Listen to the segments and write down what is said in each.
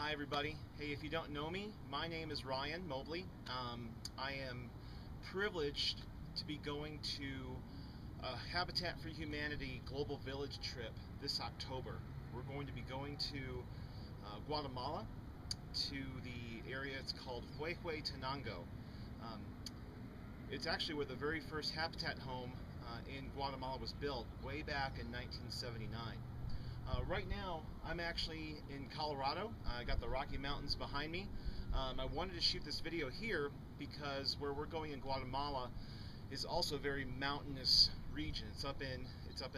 Hi everybody. Hey, if you don't know me, my name is Ryan Mobley. I am privileged to be going to a Habitat for Humanity Global Village trip this October. We're going to be going to Guatemala, to the area it's called Huehuetenango. Um, it's actually where the very first Habitat home in Guatemala was built way back in 1979. Right now, I'm actually in Colorado. I got the Rocky Mountains behind me. I wanted to shoot this video here because where we're going in Guatemala is also a very mountainous region. It's up in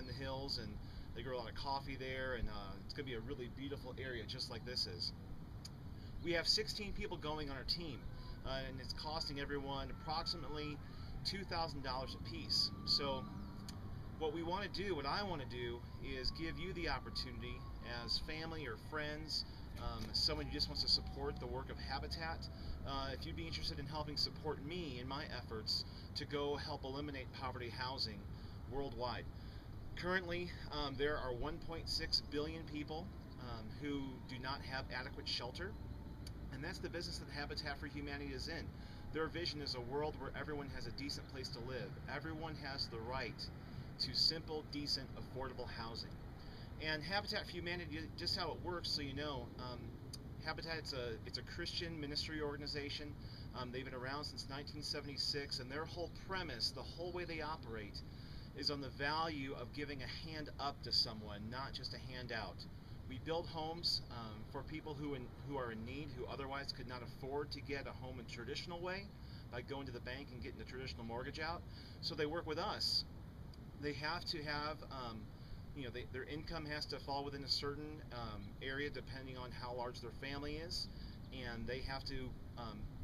the hills, and they grow a lot of coffee there, and it's going to be a really beautiful area, just like this is. We have 16 people going on our team, and it's costing everyone approximately $2,000 a piece. So what I want to do is give you the opportunity as family or friends, someone who just wants to support the work of Habitat, if you'd be interested in helping support me in my efforts to go help eliminate poverty housing worldwide. Currently, there are 1.6 billion people who do not have adequate shelter, and that's the business that Habitat for Humanity is in. Their vision is a world where everyone has a decent place to live. Everyone has the right to simple, decent, affordable housing. And Habitat for Humanity, just how it works, so you know, Habitat, it's a Christian ministry organization. They've been around since 1976, and their whole premise, the whole way they operate, is on the value of giving a hand up to someone, not just a handout. We build homes for people who are in need, who otherwise could not afford to get a home in a traditional way by going to the bank and getting a traditional mortgage out. So they work with us. They have to have, their income has to fall within a certain area depending on how large their family is, and they have to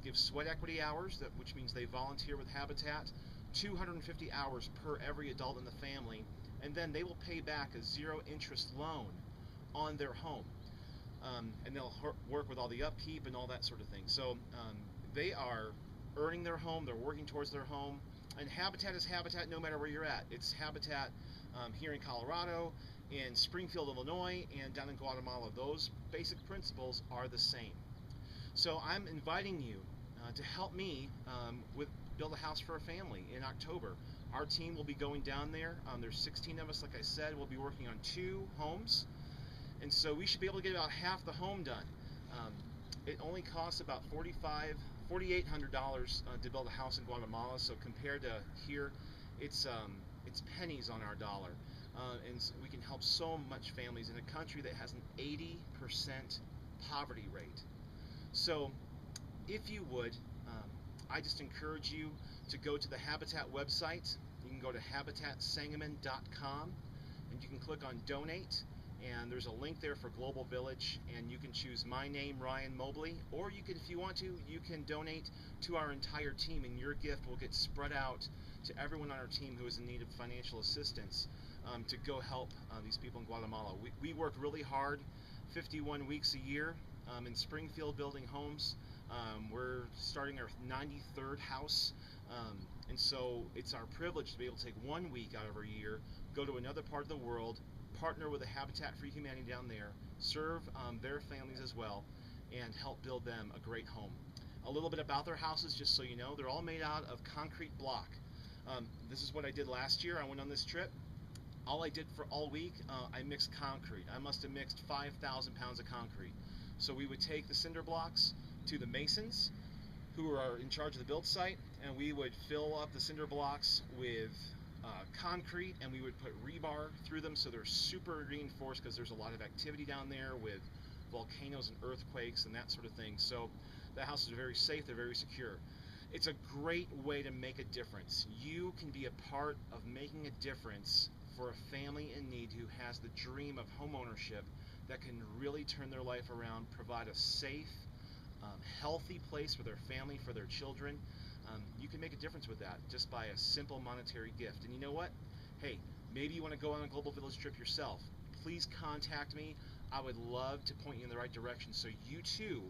give sweat equity hours, which means they volunteer with Habitat, 250 hours per every adult in the family, and then they will pay back a zero interest loan on their home, and they'll work with all the upkeep and all that sort of thing. So they are earning their home, they're working towards their home. And Habitat is Habitat no matter where you're at. It's Habitat here in Colorado, in Springfield, Illinois, and down in Guatemala. Those basic principles are the same. So I'm inviting you to help me build a house for a family in October. Our team will be going down there. There's 16 of us, like I said. We'll be working on 2 homes. And so we should be able to get about half the home done. It only costs about $4,800 to build a house in Guatemala. So compared to here, it's pennies on our dollar, and so we can help so much families in a country that has an 80% poverty rate. So, if you would, I just encourage you to go to the Habitat website. You can go to habitatsangamon.com, and you can click on Donate. And there's a link there for Global Village, and you can choose my name, Ryan Mobley, or you can, if you want to, you can donate to our entire team, and your gift will get spread out to everyone on our team who is in need of financial assistance to go help these people in Guatemala. We work really hard, 51 weeks a year in Springfield building homes. We're starting our 93rd house, and so it's our privilege to be able to take 1 week out of our year, go to another part of the world, partner with a Habitat for Humanity down there, serve their families as well, and help build them a great home. A little bit about their houses, just so you know, they're all made out of concrete block. This is what I did last year. I went on this trip. All I did for all week, I mixed concrete. I must have mixed 5,000 pounds of concrete. So we would take the cinder blocks to the masons, who are in charge of the build site, and we would fill up the cinder blocks with concrete, and we would put rebar through them so they're super reinforced, because there's a lot of activity down there with volcanoes and earthquakes and that sort of thing. So the houses are very safe, they're very secure. It's a great way to make a difference. You can be a part of making a difference for a family in need who has the dream of home ownership that can really turn their life around, provide a safe, healthy place for their family, for their children. You can make a difference with that just by a simple monetary gift. And you know what? Hey, maybe you want to go on a Global Village trip yourself. Please contact me. I would love to point you in the right direction so you too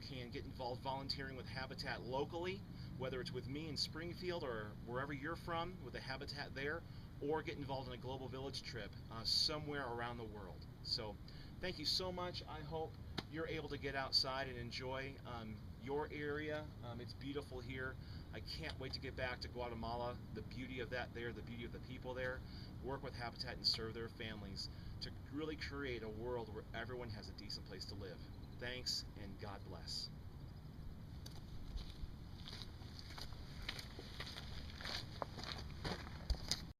can get involved volunteering with Habitat locally, whether it's with me in Springfield or wherever you're from with a Habitat there, or get involved in a Global Village trip somewhere around the world. So thank you so much. I hope you're able to get outside and enjoy your area. It's beautiful here. I can't wait to get back to Guatemala, the beauty of that there, the beauty of the people there, work with Habitat and serve their families to really create a world where everyone has a decent place to live. Thanks, and God bless.